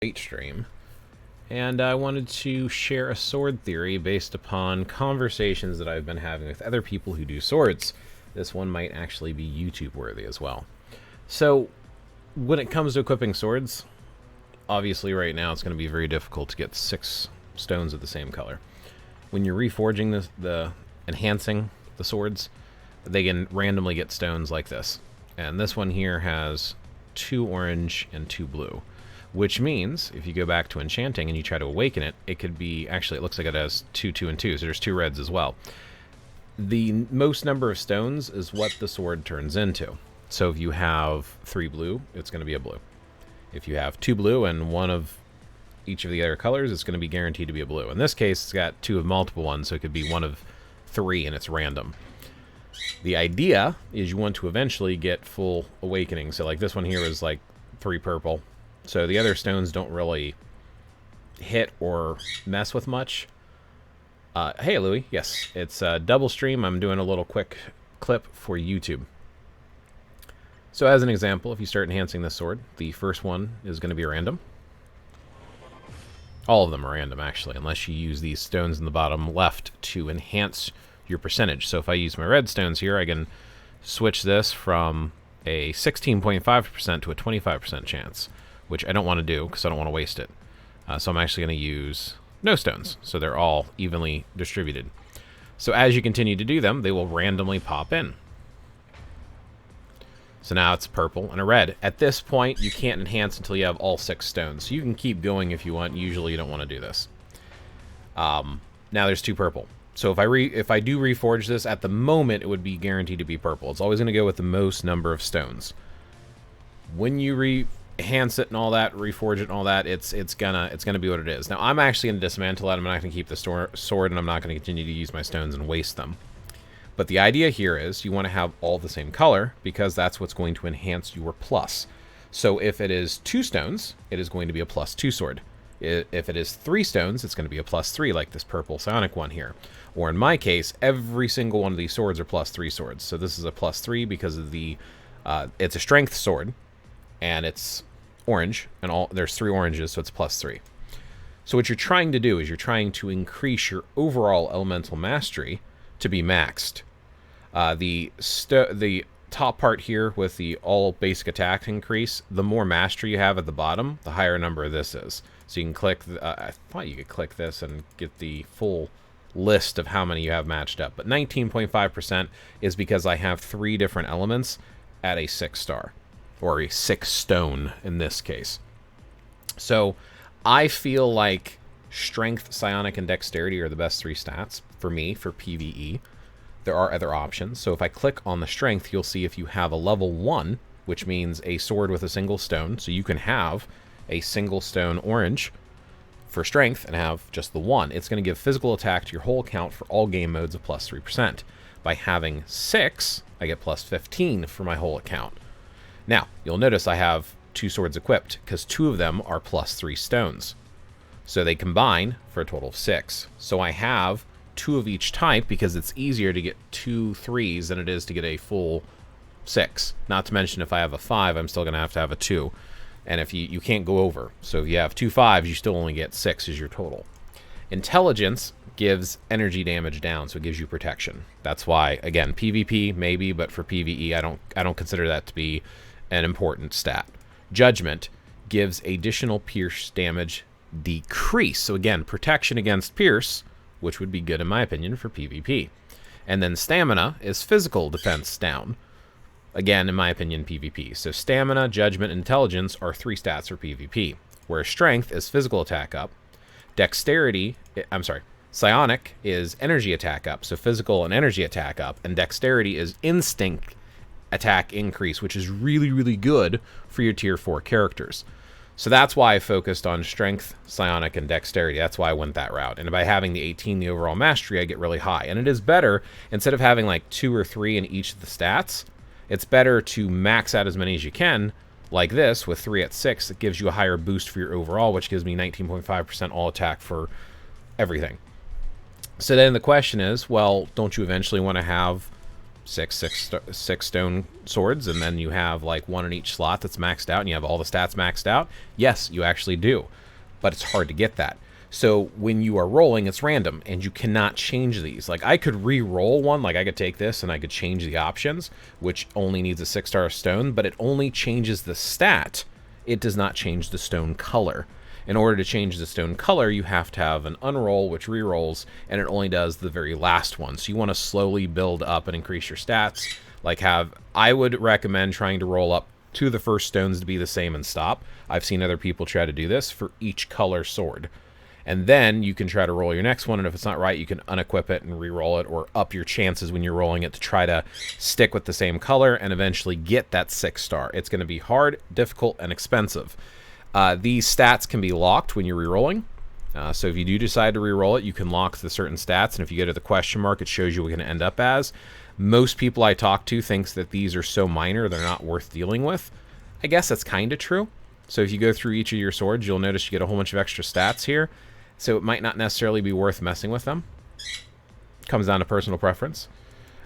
late stream, and I wanted to share a sword theory based upon conversations that I've been having with other people who do swords. This one might actually be YouTube worthy as well. So, when it comes to equipping swords, obviously right now it's going to be very difficult to get 6 stones of the same color. When you're reforging the enhancing the swords, they can randomly get stones like this. And this one here has 2 orange and 2 blue. Which means, if you go back to enchanting and you try to awaken it, it could be, actually it looks like it has 2, 2, and 2, so there's 2 reds as well. The most number of stones is what the sword turns into. So if you have 3 blue, it's going to be a blue. If you have 2 blue and 1 of each of the other colors, it's going to be guaranteed to be a blue. In this case, it's got 2 of multiple ones, so it could be 1 of 3 and it's random. The idea is you want to eventually get full awakening. So like this one here is like 3 purple. So the other stones don't really hit or mess with much. Hey, Louie. Yes, it's a double stream. I'm doing a little quick clip for YouTube. So as an example, if you start enhancing this sword, the first one is going to be random. All of them are random, actually, unless you use these stones in the bottom left to enhance your percentage. So if I use my red stones here, I can switch this from a 16.5% to a 25% chance, which I don't want to do because I don't want to waste it. So I'm actually going to use no stones, so they're all evenly distributed. So as you continue to do them, they will randomly pop in. So now it's purple and a red. At this point, you can't enhance until you have all 6 stones. So you can keep going if you want. Usually you don't want to do this. Now there's 2 purple. So if I do reforge this, at the moment it would be guaranteed to be purple. It's always going to go with the most number of stones. When you enhance it and all that, reforge it and all that, it's gonna be what it is. Now I'm actually gonna dismantle it. I'm not gonna keep the sword, and I'm not gonna continue to use my stones and waste them. But the idea here is you want to have all the same color because that's what's going to enhance your plus. So if it is 2 stones, it is going to be a +2 sword. If it is 3 stones, it's going to be a +3, like this purple psionic one here. Or in my case, every single one of these swords are +3 swords. So this is a +3 because of the it's a strength sword, and it's orange, and there's 3 oranges, so it's +3. So what you're trying to do is you're trying to increase your overall elemental mastery to be maxed. The top part here with the all basic attack increase, the more mastery you have at the bottom, the higher number of this is. So you can click, I thought you could click this and get the full list of how many you have matched up. But 19.5% is because I have 3 different elements at a 6 star. Or a 6 stone in this case. So I feel like strength, psionic, and dexterity are the best 3 stats for me for PvE. There are other options. So if I click on the strength, you'll see if you have a level 1, which means a sword with a single stone. So you can have a single stone orange for strength and have just the 1. It's going to give physical attack to your whole account for all game modes of +3%. By having 6, I get +15 for my whole account. Now, you'll notice I have 2 swords equipped, because 2 of them are +3 stones. So they combine for a total of 6. So I have 2 of each type, because it's easier to get 2 3s than it is to get a full 6. Not to mention, if I have a 5, I'm still going to have a 2. And if you can't go over. So if you have 2 5s, you still only get 6 as your total. Intelligence gives energy damage down, so it gives you protection. That's why, again, PvP maybe, but for PvE, I don't consider that to be an important stat. Judgment gives additional pierce damage decrease. So again, protection against pierce, which would be good in my opinion for PvP. And then stamina is physical defense down. Again, in my opinion, PvP. So stamina, judgment, intelligence are 3 stats for PvP. Where strength is physical attack up. Psionic is energy attack up. So physical and energy attack up. And dexterity is instinct attack increase, which is really, really good for your tier 4 characters. So that's why I focused on strength, psionic, and dexterity. That's why I went that route. And by having the 18, the overall mastery, I get really high. And it is better, instead of having like 2 or 3 in each of the stats, it's better to max out as many as you can, like this, with 3 at 6. It gives you a higher boost for your overall, which gives me 19.5% all attack for everything. So then the question is, well, don't you eventually want to have six stone swords, and then you have like one in each slot that's maxed out, and you have all the stats maxed out? Yes, you actually do, but it's hard to get that. So when you are rolling, it's random, and you cannot change these. Like, I could re-roll one, like I could take this and I could change the options, which only needs a 6-star stone, but it only changes the stat. It does not change the stone color. In order to change the stone color, you have to have an unroll, which re-rolls, and it only does the very last one. So you want to slowly build up and increase your stats. Like, I would recommend trying to roll up to the first stones to be the same and stop. I've seen other people try to do this for each color sword. And then you can try to roll your next one, and if it's not right, you can unequip it and re-roll it, or up your chances when you're rolling it to try to stick with the same color and eventually get that 6-star. It's going to be hard, difficult, and expensive. These stats can be locked when you're re-rolling. So if you do decide to re-roll it, you can lock the certain stats, and if you go to the question mark, it shows you what you're going to end up as. Most people I talk to thinks that these are so minor they're not worth dealing with. I guess that's kind of true. So if you go through each of your swords, you'll notice you get a whole bunch of extra stats here. So it might not necessarily be worth messing with them. Comes down to personal preference.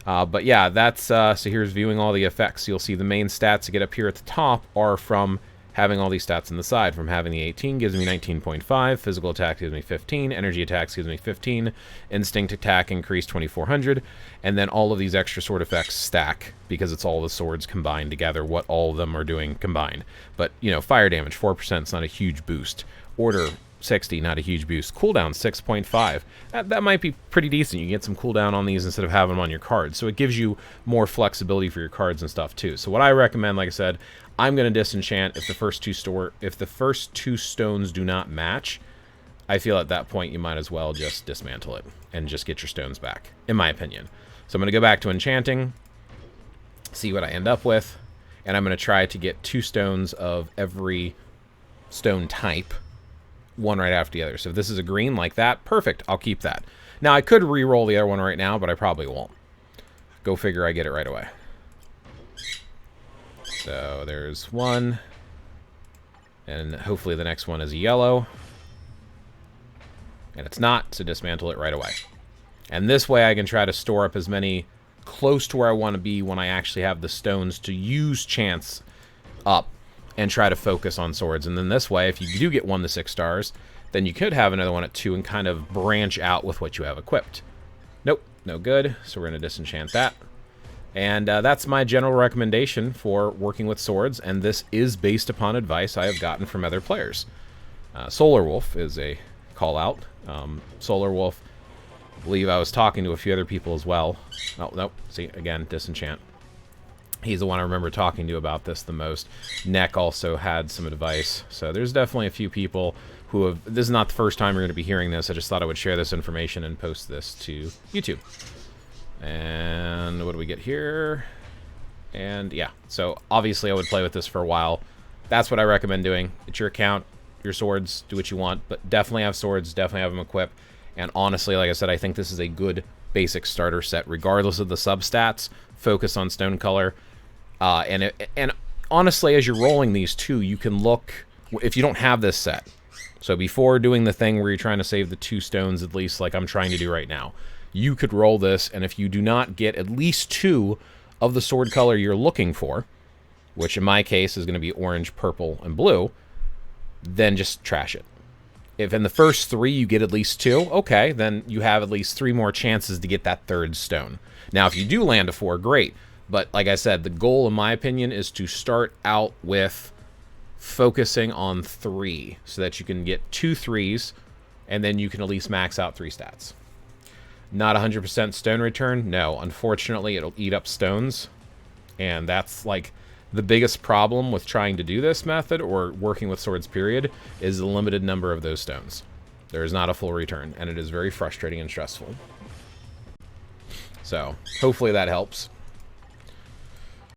But yeah, that's so here's viewing all the effects. You'll see the main stats to get up here at the top are from having all these stats on the side. From having the 18 gives me 19.5, physical attack gives me 15, energy attacks gives me 15, instinct attack increased 2400, and then all of these extra sword effects stack because it's all the swords combined together, what all of them are doing combined. But, you know, fire damage, 4% is not a huge boost. Order, 60, not a huge boost. Cooldown, 6.5. That might be pretty decent. You can get some cooldown on these instead of having them on your cards. So it gives you more flexibility for your cards and stuff too. So what I recommend, like I said, I'm going to disenchant if the first two stones do not match. I feel at that point you might as well just dismantle it and just get your stones back, in my opinion. So I'm going to go back to enchanting, see what I end up with, and I'm going to try to get 2 stones of every stone type, one right after the other. So if this is a green like that, perfect, I'll keep that. Now I could re-roll the other one right now, but I probably won't. Go figure, I get it right away. So there's one, and hopefully the next one is a yellow, and it's not, so dismantle it right away. And this way I can try to store up as many close to where I want to be when I actually have the stones to use chance up and try to focus on swords. And then this way, if you do get 1 to 6 stars, then you could have another one at 2 and kind of branch out with what you have equipped. Nope, no good, so we're going to disenchant that. And that's my general recommendation for working with swords, and this is based upon advice I have gotten from other players. Solar Wolf is a call-out. Solar Wolf, I believe I was talking to a few other people as well. Oh, nope, see, again, disenchant. He's the one I remember talking to about this the most. Neck also had some advice. So there's definitely a few people who have... This is not the first time you're going to be hearing this. I just thought I would share this information and post this to YouTube. And what do we get here? And yeah, so obviously I would play with this for a while. That's what I recommend doing. It's your account, your swords, do what you want. But definitely have swords, definitely have them equipped. And honestly, like I said, I think this is a good basic starter set. Regardless of the substats, focus on stone color. And honestly, as you're rolling these two, you can look, if you don't have this set, so before doing the thing where you're trying to save the 2 stones, at least like I'm trying to do right now, you could roll this, and if you do not get at least 2 of the sword color you're looking for, which in my case is going to be orange, purple, and blue, then just trash it. If in the first 3 you get at least 2, okay, then you have at least 3 more chances to get that 3rd stone. Now, if you do land a 4, great. But like I said, the goal, in my opinion, is to start out with focusing on 3 so that you can get 2 3s, and then you can at least max out 3 stats. Not 100% stone return? No. Unfortunately, it'll eat up stones, and that's like the biggest problem with trying to do this method or working with swords, period, is the limited number of those stones. There is not a full return, and it is very frustrating and stressful. So, hopefully that helps.